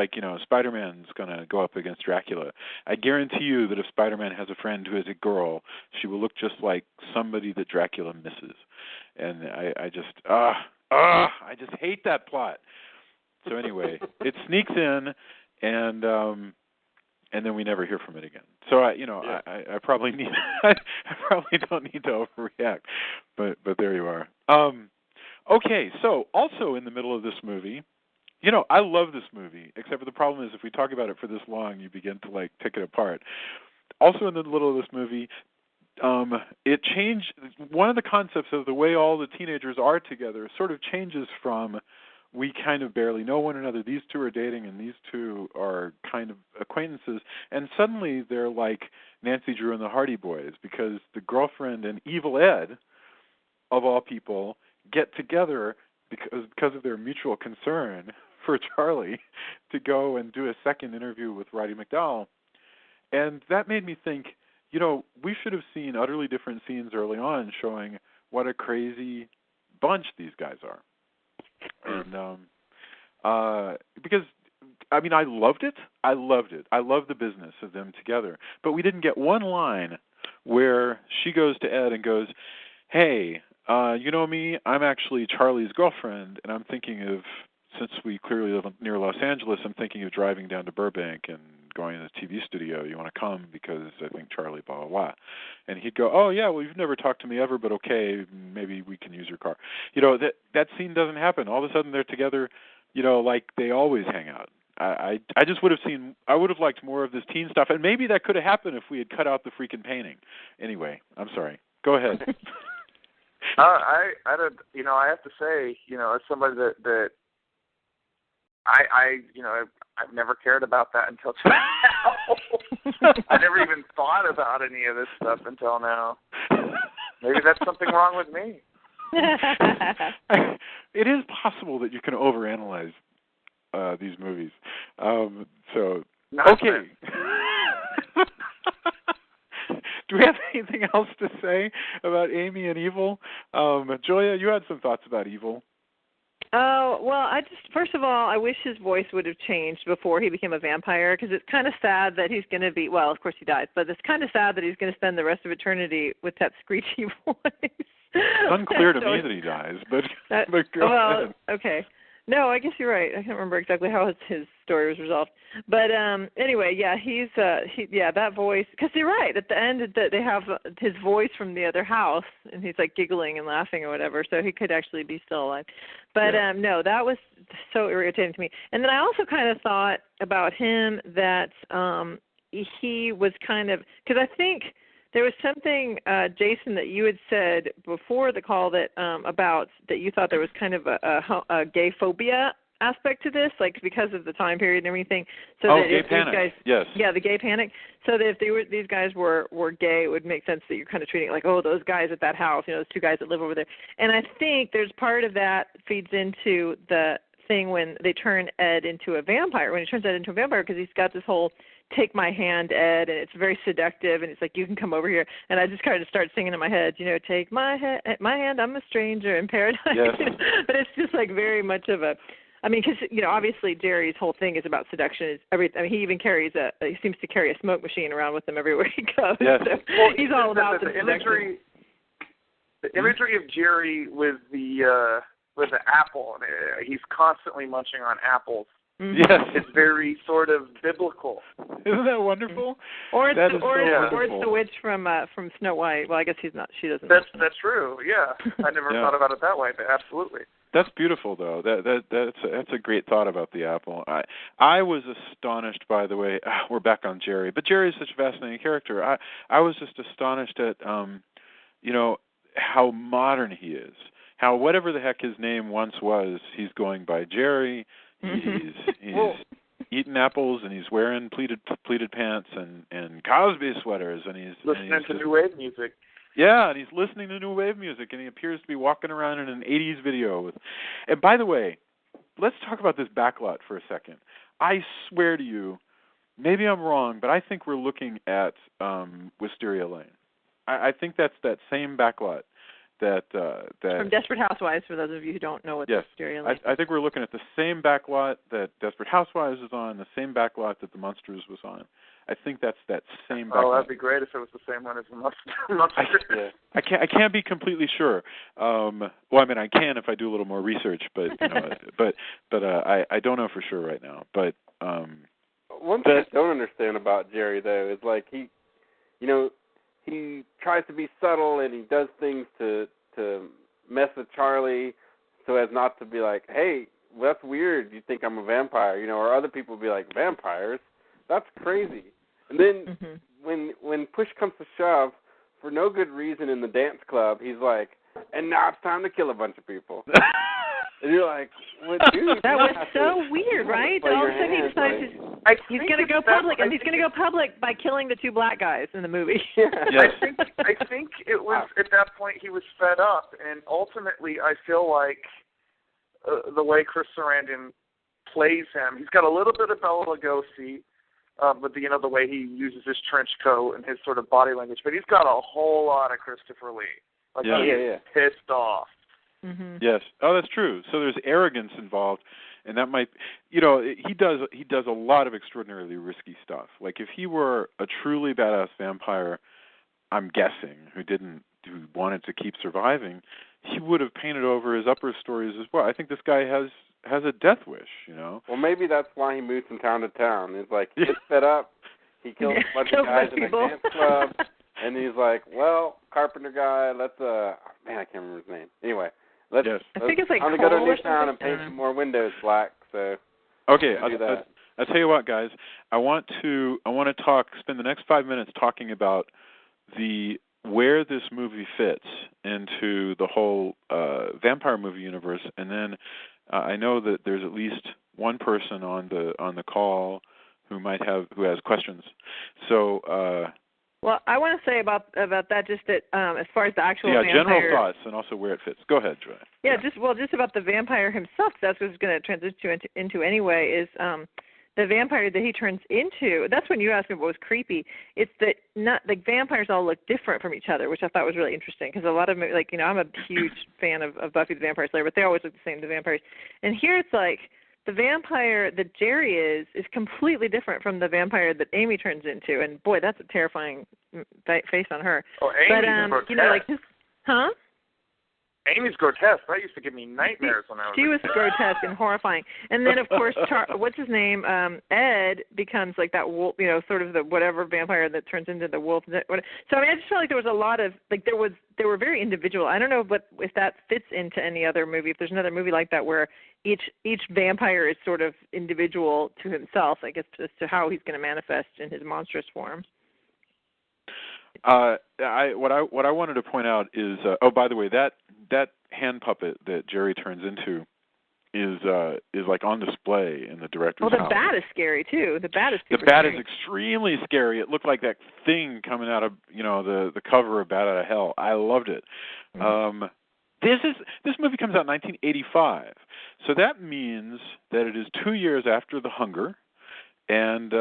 Spider-Man's going to go up against Dracula, I guarantee you that if Spider-Man has a friend who is a girl, she will look just like somebody that Dracula misses. And I just hate that plot. So anyway, it sneaks in and then we never hear from it again. So I probably need I probably don't need to overreact, but there you are. Okay, so also in the middle of this movie, I love this movie, except for the problem is if we talk about it for this long, you begin to pick it apart. Also in the middle of this movie, it changed. One of the concepts of the way all the teenagers are together sort of changes from we kind of barely know one another. These two are dating, and these two are kind of acquaintances. And suddenly they're like Nancy Drew and the Hardy Boys because the girlfriend and Evil Ed, of all people, get together because of their mutual concern for Charlie to go and do a second interview with Roddy McDowall. And that made me think, we should have seen utterly different scenes early on showing what a crazy bunch these guys are. And because I loved it. I loved the business of them together. But we didn't get one line where she goes to Ed and goes, "Hey, you know me, I'm actually Charlie's girlfriend, and I'm thinking of, since we clearly live near Los Angeles, I'm thinking of driving down to Burbank and going to the TV studio. You want to come because I think Charlie blah, blah, blah." And he'd go, "Oh, yeah, well, you've never talked to me ever, but okay, maybe we can use your car." That scene doesn't happen. All of a sudden they're together, like they always hang out. I just would have liked more of this teen stuff, and maybe that could have happened if we had cut out the freaking painting. Anyway, I'm sorry. Go ahead. I have to say, as somebody that I've never cared about that until now. I never even thought about any of this stuff until now. Maybe that's something wrong with me. It is possible that you can overanalyze these movies. Okay. Do we have anything else to say about Amy and Evil? Julia, you had some thoughts about Evil. Oh, well, first of all, I wish his voice would have changed before he became a vampire, because it's kind of sad that he's going to be, well, of course he dies, but it's kind of sad that he's going to spend the rest of eternity with that screechy voice. It's unclear to me that he dies, but go ahead. Okay. No, I guess you're right. I can't remember exactly how his story was resolved. But anyway, yeah, that voice. Because you're right. At the end, they have his voice from the other house, and he's like giggling and laughing or whatever. So he could actually be still alive. But no, that was so irritating to me. And then I also kind of thought about him that he was kind of, because I think there was something, Jason, that you had said before the call that about that you thought there was kind of a gay phobia aspect to this, like because of the time period and everything. So that gay if panic. These guys, yes. Yeah, the gay panic. So that if these guys were gay, it would make sense that you're kind of treating it like, oh, those guys at that house, those two guys that live over there. And I think there's part of that feeds into the thing when they turn Ed into a vampire, when he turns Ed into a vampire, because he's got this whole take my hand, Ed, and it's very seductive, and it's like, you can come over here. And I just kind of start singing in my head, take my hand, I'm a stranger in paradise. Yes. But it's just like very much of a, I mean, because, obviously Jerry's whole thing is about seduction. He even carries he seems to carry a smoke machine around with him everywhere he goes. Yes. So he's all about the imagery. The imagery of Jerry with the apple, and he's constantly munching on apples. Mm-hmm. Yes. It's very sort of biblical. Isn't that wonderful? Or it's wonderful. the witch from Snow White. Well, I guess she's not. She doesn't. That's true. Yeah, I never thought about it that way, but absolutely. That's beautiful, though. That's a great thought about the apple. I was astonished, by the way. We're back on Jerry, but Jerry is such a fascinating character. I was just astonished at how modern he is. How whatever the heck his name once was, he's going by Jerry. He's eating apples, and he's wearing pleated pants and Cosby sweaters, and he's listening to new wave music. Yeah, and he's listening to new wave music, and he appears to be walking around in an 80s video. And by the way, let's talk about this backlot for a second. I swear to you, maybe I'm wrong, but I think we're looking at Wisteria Lane. I think that's that same backlot. That from Desperate Housewives, for those of you who don't know what Wisteria Lane is. I think we're looking at the same backlot that Desperate Housewives is on, the same backlot that The Munsters was on. I think that's that same backlot. Oh, that'd be great if it was the same one as The Munsters. I can't be completely sure. Well, I mean, I can if I do a little more research, but I don't know for sure right now. But one thing I don't understand about Jerry, though, is like he tries to be subtle, and he does things to mess with Charlie so as not to be like, hey, well, that's weird, you think I'm a vampire, or other people will be like, vampires? That's crazy. And then when push comes to shove, for no good reason in the dance club, he's like, and now it's time to kill a bunch of people. And you're like, well, dude, that was so weird, right? All of a sudden he decides he's going to go public, and he's going to go public by killing the two black guys in the movie. Yes. I think it was at that point he was fed up, and ultimately I feel like the way Chris Sarandon plays him, he's got a little bit of Bela Lugosi, with the way he uses his trench coat and his sort of body language, but he's got a whole lot of Christopher Lee. Like he is pissed off. Mm-hmm. Yes. Oh, that's true. So there's arrogance involved, and that might, he does a lot of extraordinarily risky stuff. Like if he were a truly badass vampire, I'm guessing, who wanted to keep surviving, he would have painted over his upper stories as well. I think this guy has a death wish, Well, maybe that's why he moves from town to town. It's like he gets fed up, he kills a bunch of guys in a dance club, and he's like, well, carpenter guy, let's man, I can't remember his name. Anyway. I think it's like I'm going to go to Newtown and paint some more windows black. So okay, I'll tell you what, guys. I want to spend the next 5 minutes talking about where this movie fits into the whole vampire movie universe, and then I know that there's at least one person on the call who has questions. So. Well, I want to say about that just that as far as the actual vampire. General thoughts and also where it fits. Go ahead, Joy. Yeah, just about the vampire himself. That's what I was going to transition into anyway. Is the vampire that he turns into? That's when you asked me what was creepy. It's that not the vampires all look different from each other, which I thought was really interesting because a lot of them, I'm a huge fan of Buffy the Vampire Slayer, but they always look the same. The vampires, and here it's like. The vampire that Jerry is completely different from the vampire that Amy turns into, and boy, that's a terrifying face on her. Oh, Amy, but like this, huh? Amy's grotesque. That used to give me nightmares when I was. She was grotesque and horrifying. And then, of course, what's his name? Ed becomes like that wolf, sort of the whatever vampire that turns into the wolf. So I mean, I just felt like there was a lot of they were very individual. I don't know if that fits into any other movie. If there's another movie like that where each vampire is sort of individual to himself, I guess, as to how he's going to manifest in his monstrous form. What I wanted to point out is by the way, that hand puppet that Jerry turns into is like on display in the director's house. The bat is scary too. The bat is super The bat scary. is extremely scary. It looked like that thing coming out of the cover of Bat Out of Hell. I loved it. Mm-hmm. This movie comes out in 1985, so that means that it is 2 years after The Hunger. And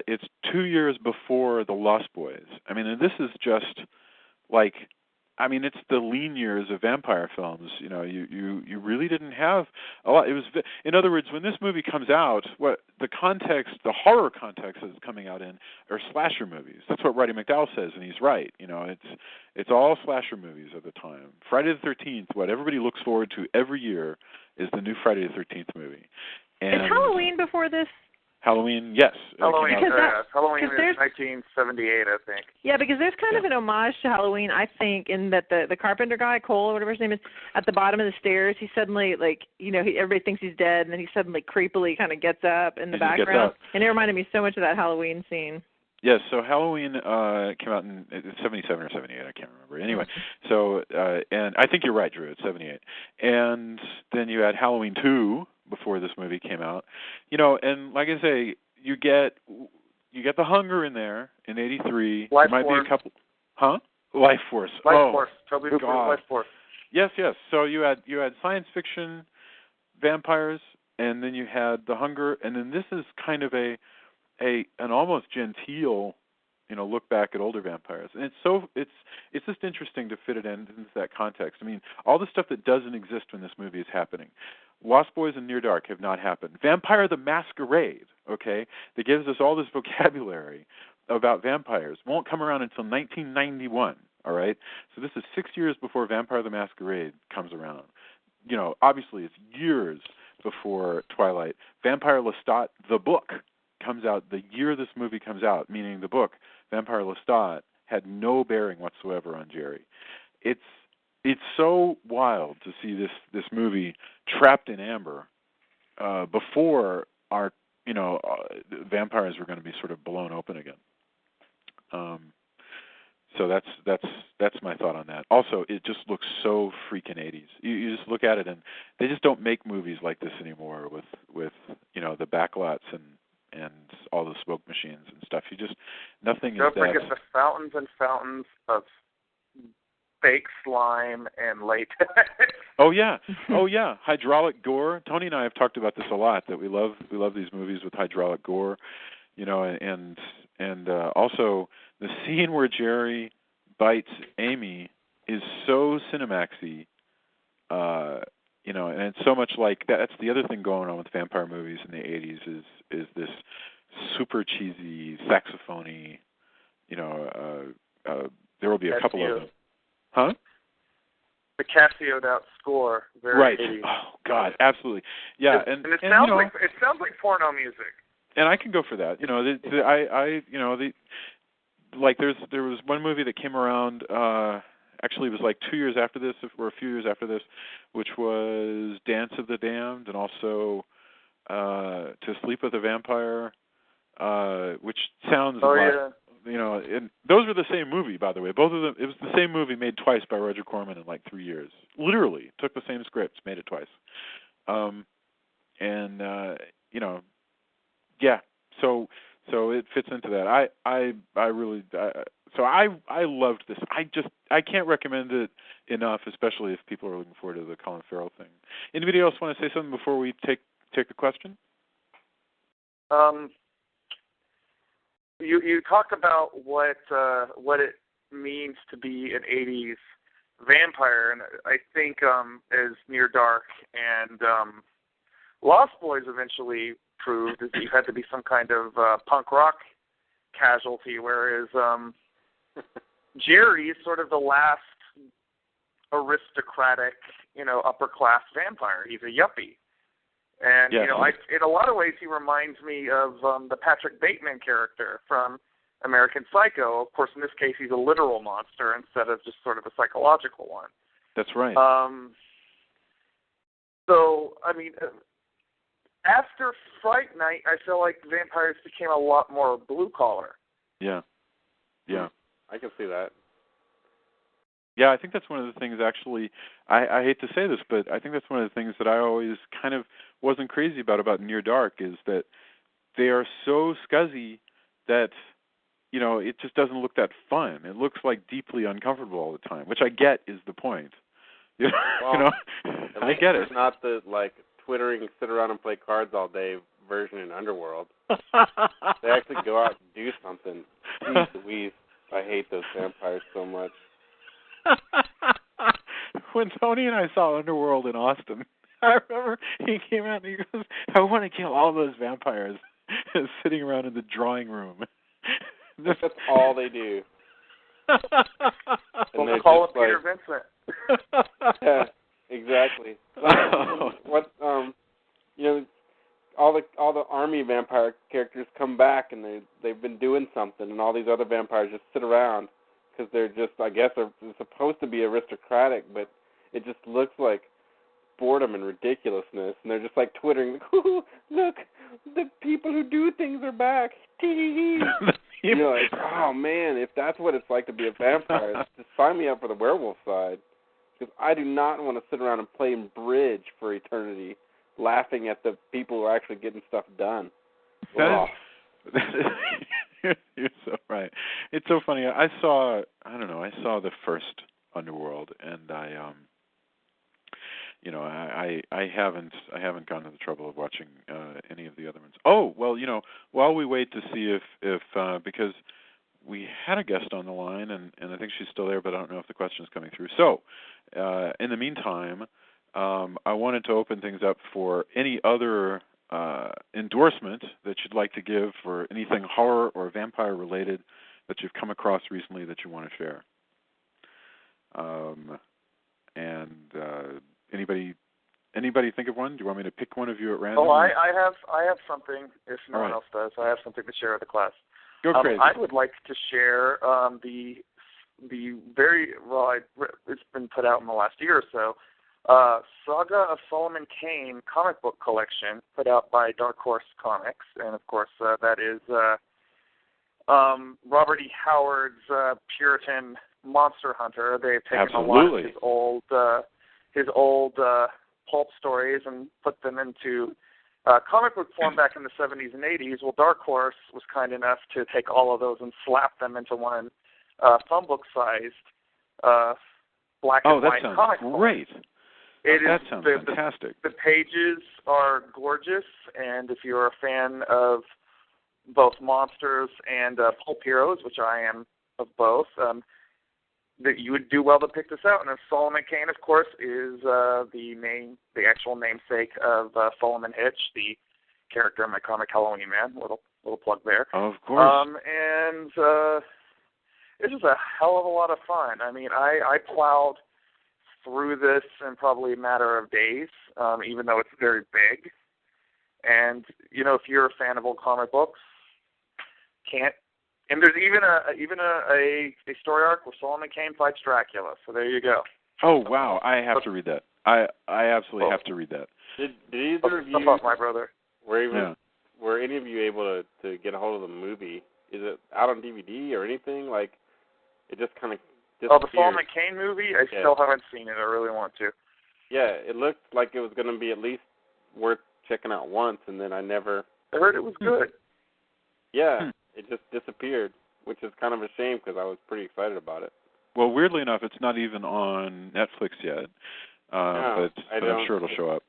it's 2 years before The Lost Boys. I mean, and this is just like, I mean, it's the lean years of vampire films. You really didn't have a lot. It was, in other words, when this movie comes out, what the horror context it's coming out in are slasher movies. That's what Roddy McDowall says, and he's right. It's all slasher movies at the time. Friday the 13th, what everybody looks forward to every year is the new Friday the 13th movie. And is Halloween before this? Halloween, yes. Halloween is 1978, I think. Yeah, because there's kind of an homage to Halloween, I think, in that the carpenter guy, Cole, or whatever his name is, at the bottom of the stairs, he suddenly, everybody thinks he's dead, and then he suddenly creepily kind of gets up in the background. And it reminded me so much of that Halloween scene. Yes, so Halloween came out in 77 or 78, I can't remember. Anyway, so, and I think you're right, Drew, it's 78. And then you had Halloween 2 before this movie came out. And like I say, you get The Hunger in there in 83. Life there might Force. Be a couple. Huh? Life Force. Force. Toby God. Life Force. Yes. So you had science fiction vampires, and then you had The Hunger, and then this is kind of an almost genteel, look back at older vampires. And it's just interesting to fit it into that context. I mean, all the stuff that doesn't exist when this movie is happening. Lost Boys and Near Dark have not happened. Vampire the Masquerade, okay, that gives us all this vocabulary about vampires, won't come around until 1991, all right? So this is 6 years before Vampire the Masquerade comes around. Obviously it's years before Twilight. Vampire Lestat, the book, comes out the year this movie comes out, meaning the book, Vampire Lestat, had no bearing whatsoever on Jerry. It's so wild to see this movie trapped in amber before our vampires were going to be sort of blown open again. So that's my thought on that. Also, it just looks so freaking 80s. You just look at it, and they just don't make movies like this anymore with the backlots and all the smoke machines and stuff. Nothing is that. Don't forget the fountains and fountains of fake slime and latex. Oh yeah, hydraulic gore. Tony and I have talked about this a lot. That we love these movies with hydraulic gore, and also the scene where Jerry bites Amy is so Cinemaxy, and it's so much like that. That's the other thing going on with vampire movies in the 80s is this super cheesy saxophony. There will be a couple of them. Huh? The Cassio'd out score, very right. 80s. Oh God, absolutely. Yeah, and it sounds like porno music. And I can go for that. There was one movie that came around. Actually, it was like 2 years after this, or a few years after this, which was Dance of the Damned, and also To Sleep with a Vampire, which sounds and those were the same movie, by the way. Both of them, it was the same movie made twice by Roger Corman in like 3 years. Literally, took the same scripts, made it twice. Yeah. So it fits into that. I loved this. I can't recommend it enough, especially if people are looking forward to the Colin Farrell thing. Anybody else want to say something before we take a question? You talked about what it means to be an 80s vampire, and I think as Near Dark and Lost Boys eventually proved, is that you had to be some kind of punk rock casualty, whereas Jerry is sort of the last aristocratic, upper class vampire. He's a yuppie. And Yes. in a lot of ways, he reminds me of the Patrick Bateman character from American Psycho. Of course, in this case, he's a literal monster instead of just sort of a psychological one. That's right. So, I mean, after Fright Night, I feel like vampires became a lot more blue collar. Yeah. I can see that. Yeah, I think that's one of the things, actually, I hate to say this, but I think that's one of the things that I always kind of wasn't crazy about Near Dark, is that they are so scuzzy that, it just doesn't look that fun. It looks like deeply uncomfortable all the time, which I get is the point. Well, I get it. It's not the, twittering, sit around and play cards all day version in Underworld. They actually go out and do something. Jeez Louise, I hate those vampires so much. When Tony and I saw Underworld in Austin, I remember he came out and he goes, "I want to kill all those vampires," sitting around in the drawing room. That's all they do. Well, they call it Peter Vincent. Yeah, exactly. All the army vampire characters come back and they've been doing something, and all these other vampires just sit around because they're just, I guess, they're supposed to be aristocratic, but it just looks like boredom and ridiculousness, and they're just twittering, "Ooh, look, the people who do things are back." You're like, oh man, if that's what it's like to be a vampire, just sign me up for the werewolf side, because I do not want to sit around and play bridge for eternity, laughing at the people who are actually getting stuff done. You're so right. It's so funny. I saw the first Underworld, and I haven't gone to the trouble of watching any of the other ones. Oh, well, while we wait to see if because we had a guest on the line, and I think she's still there, but I don't know if the question is coming through. So, in the meantime, I wanted to open things up for any other endorsement that you'd like to give for anything horror or vampire related that you've come across recently that you want to share. Anybody think of one? Do you want me to pick one of you at random? Oh, I have something. If no one else does, I have something to share with the class. Go crazy. I would like to share the very it's been put out in the last year or so. Saga of Solomon Kane comic book collection put out by Dark Horse Comics, and of course that is Robert E. Howard's Puritan Monster Hunter. They've taken a lot of his old pulp stories and put them into comic book form back in the 70s and 80s. Well, Dark Horse was kind enough to take all of those and slap them into one phone book-sized black and white comic book. Great. That sounds fantastic. The pages are gorgeous, and if you're a fan of both monsters and pulp heroes, which I am of both, that you would do well to pick this out. And Solomon Kane, of course, is the actual namesake of Solomon Hitch, the character in my comic Halloween Man. Little plug there. Of course. And this is a hell of a lot of fun. I mean, I plowed through this in probably a matter of days, even though it's very big. And if you're a fan of old comic books, and there's even a story arc where Solomon Kane fights Dracula. So there you go. Oh wow, I have to read that. I absolutely have to read that. Did either of you, my brother, were any of you able to get a hold of the movie? Is it out on DVD or anything? It just kind of disappeared. The Solomon Kane movie? I still haven't seen it. I really want to. Yeah, it looked like it was going to be at least worth checking out once, and then I heard it was good. Yeah, it just disappeared, which is kind of a shame because I was pretty excited about it. Well, weirdly enough, it's not even on Netflix yet, but I'm sure it'll show up.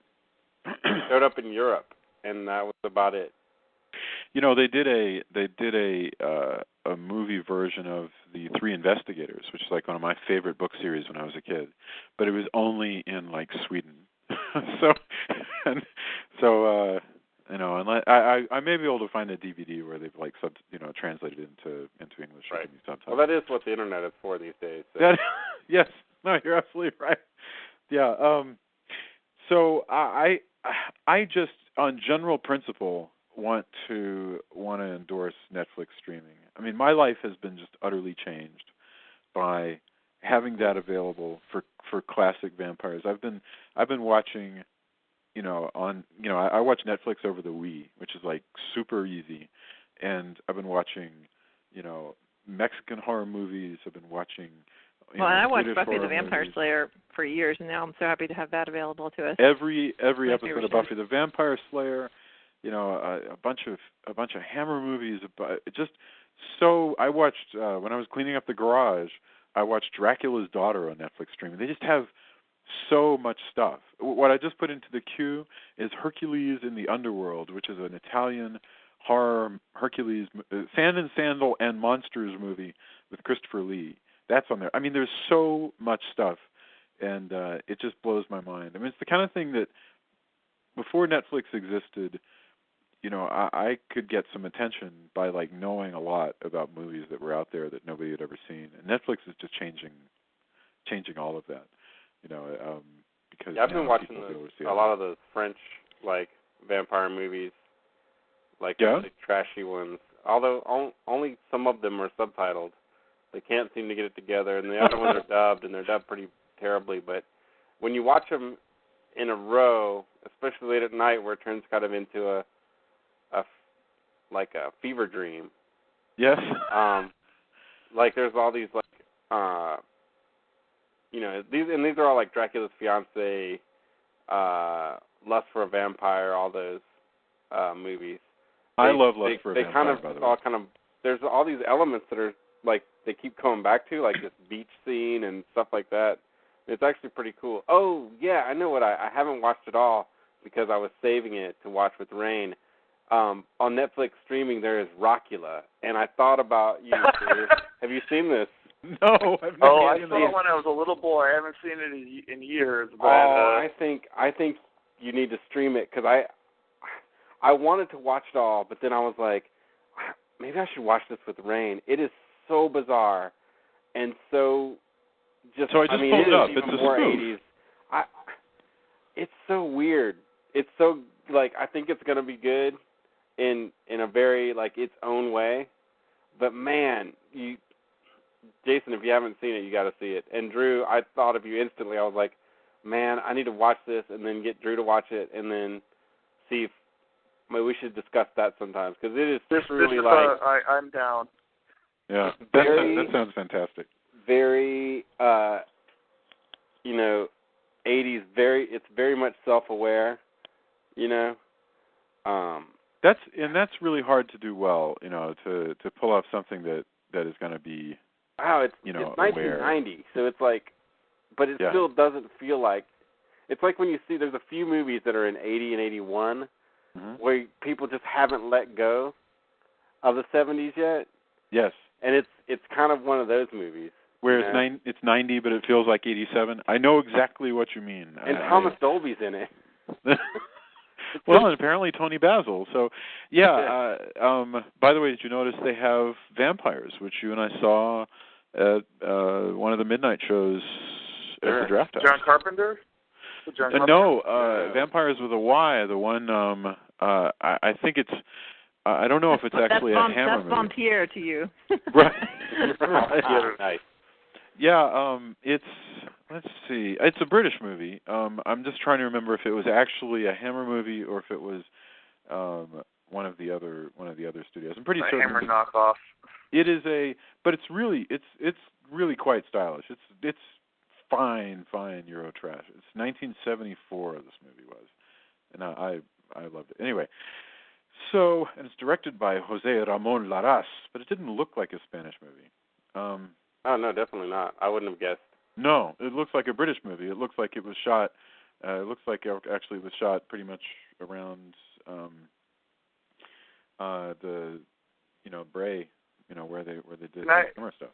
It showed up in Europe, and that was about it. They did a movie version of The Three Investigators, which is one of my favorite book series when I was a kid, but it was only in Sweden. Unless I may be able to find a DVD where they've translated into English. Right. Subtitles. Well, that is what the internet is for these days. So. Yes, No, you're absolutely right. Yeah. So I just, on general principle, want to endorse Netflix streaming. I mean, my life has been just utterly changed by having that available for classic vampires. I've been watching, I watch Netflix over the Wii, which is like super easy, and I've been watching, Mexican horror movies. I've been watching. And I watched British Buffy the horror Vampire movies. Slayer for years, and now I'm so happy to have that available to us. Every episode of Buffy the Vampire Slayer, a bunch of Hammer movies. Just so I watched when I was cleaning up the garage. I watched Dracula's Daughter on Netflix streaming. They just have so much stuff. What I just put into the queue is Hercules in the Underworld, which is an Italian horror Hercules, Sand and Sandal and Monsters movie with Christopher Lee. That's on there. I mean, there's so much stuff, and it just blows my mind. I mean, it's the kind of thing that before Netflix existed, I could get some attention by like knowing a lot about movies that were out there that nobody had ever seen. And Netflix is just changing all of that. Because I've been watching a lot of those French like vampire movies, like the trashy ones. Although only some of them are subtitled. They can't seem to get it together, and the other ones are dubbed, and they're dubbed pretty terribly. But when you watch them in a row, especially late at night, where it turns kind of into a fever dream. Yes. Like there's all these these are all like Dracula's Fiancé, Lust for a Vampire, all those movies. I love Lust for a Vampire. By the way. There's all these elements that are like they keep coming back to, like this beach scene and stuff like that. It's actually pretty cool. Oh yeah, I know what I haven't watched it all because I was saving it to watch with Rain. On Netflix streaming there is Rockula, and I thought about you. Have you seen this? No, I've never I saw it when I was a little boy. I haven't seen it in years. But, I think you need to stream it because I wanted to watch it all, but then I was like, maybe I should watch this with Rain. It is so bizarre and so just. So I just pulled it up. It's more spoof. 80s. It's so weird. It's so like I think it's gonna be good in a very like its own way, but man, Jason, if you haven't seen it, you got to see it. And Drew, I thought of you instantly. I was like, man, I need to watch this and then get Drew to watch it and then see if we should discuss that sometimes because it is truly like. I'm down. Yeah, that sounds fantastic. Very, 80s. It's very much self-aware. That's really hard to do well. To pull off something that is going to be. Wow, it's 1990, aware. so it's like, but it still doesn't feel like. It's like when you see there's a few movies that are in 80 and 81 where people just haven't let go of the 70s yet. Yes. And it's kind of one of those movies. Where it's 90, but it feels like 87. I know exactly what you mean. And Thomas Dolby's in it. Well, and apparently Tony Basil. So, yeah. By the way, did you notice they have vampires, which you and I saw at one of the midnight shows at the Draft House? John Carpenter? No, Vampires with a Y. The one, I think it's, I don't know if it's actually a Hammer movie. That's Vampire to you. Right. Nice. Yeah, it's, let's see, it's a British movie. I'm just trying to remember if it was actually a Hammer movie or if it was one of the other studios. I'm pretty certain. Hammer knockoff. It is but it's really quite stylish. It's fine Euro trash. It's 1974 this movie was, and I loved it. Anyway, so and it's directed by José Ramón Larraz, but it didn't look like a Spanish movie. Oh no, definitely not. I wouldn't have guessed. No, it looks like a British movie. It looks like it was shot. It looks like it actually was shot pretty much around the Bray, where they did the summer stuff.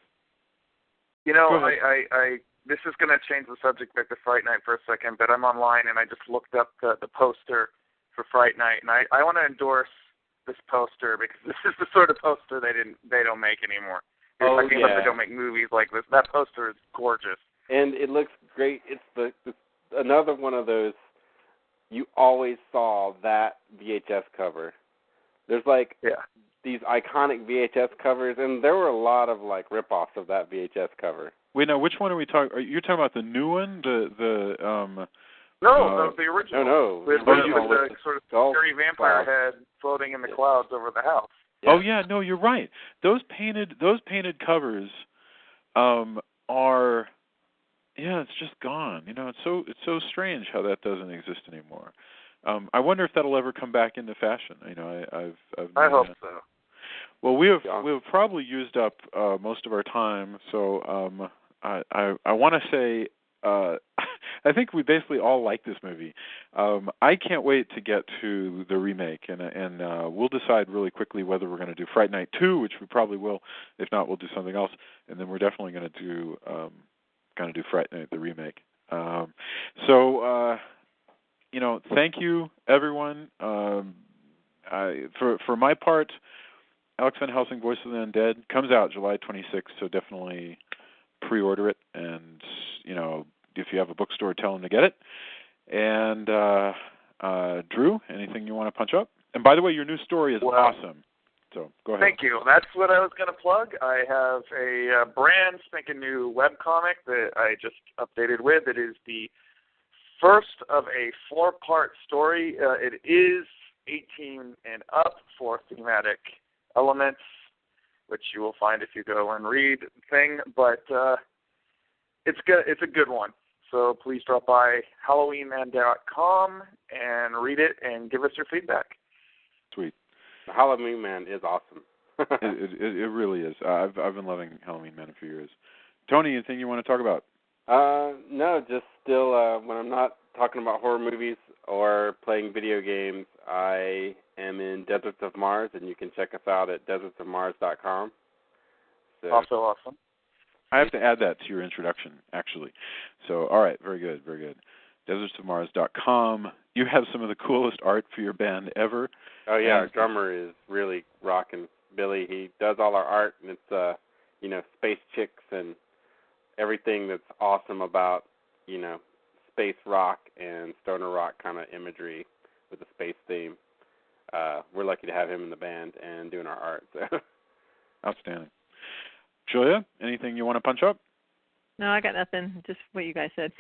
I this is going to change the subject back to Fright Night for a second, but I'm online and I just looked up the poster for Fright Night, and I want to endorse this poster because this is the sort of poster they don't make anymore. They don't make movies like this. That poster is gorgeous. And it looks great. It's another one of those, you always saw that VHS cover. There's like these iconic VHS covers, and there were a lot of like rip-offs of that VHS cover. Wait, now which one are we talking? You're talking about the new one, No, the original. No. With the sort of scary vampire head floating in the clouds over the house. Yeah. Oh yeah, no, you're right. Those painted covers are, it's just gone. You know, it's so strange how that doesn't exist anymore. I wonder if that'll ever come back into fashion. You know, I hope so. Well, we've probably used up most of our time, so I want to say I think we basically all like this movie. I can't wait to get to the remake, and we'll decide really quickly whether we're going to do Fright Night 2, which we probably will. If not, we'll do something else, and then we're definitely going to do Fright Night the remake. You know, thank you everyone. For my part, Alex Van Helsing, Voice of the Undead, comes out July 26th, so definitely pre-order it. And, you know, if you have a bookstore, tell them to get it. And, Drew, anything you want to punch up? And by the way, your new story is awesome. So go ahead. Thank you. That's what I was going to plug. I have a brand spanking new webcomic that I just updated with. It is the first of a 4-part story. It is 18 and up for thematic elements, which you will find if you go and read the thing. But it's good. It's a good one. So please drop by HalloweenMan.com and read it and give us your feedback. Sweet. Halloween Man is awesome. it really is. I've been loving Halloween Man for years. Tony, anything you want to talk about? No, just still when I'm not talking about horror movies or playing video games, I am in Deserts of Mars, and you can check us out at desertsofmars.com. So. Also awesome. I have to add that to your introduction, actually. So, all right, very good, very good. Desertsofmars.com. You have some of the coolest art for your band ever. Oh, yeah, our drummer is really rocking. Billy, he does all our art, and it's, space chicks and everything that's awesome about, space rock and stoner rock kind of imagery with the space theme. We're lucky to have him in the band and doing our art. So. Outstanding. Julia, anything you want to punch up? No, I got nothing. Just what you guys said.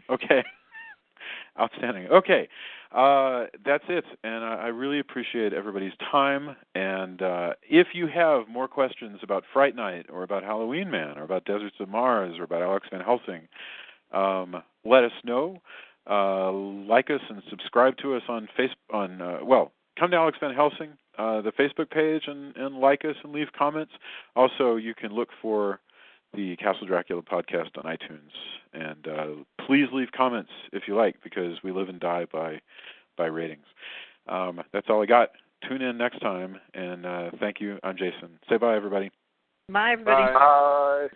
Okay. Outstanding. Okay. That's it. And I really appreciate everybody's time. And if you have more questions about Fright Night or about Halloween Man or about Deserts of Mars or about Alex Van Helsing, let us know. Like us and subscribe to us on Facebook. Come to Alex Van Helsing, the Facebook page, and like us and leave comments. Also, you can look for the Castle Dracula podcast on iTunes. And please leave comments if you like, because we live and die by ratings. That's all I got. Tune in next time, and thank you. I'm Jason. Say bye, everybody. Bye, everybody. Bye.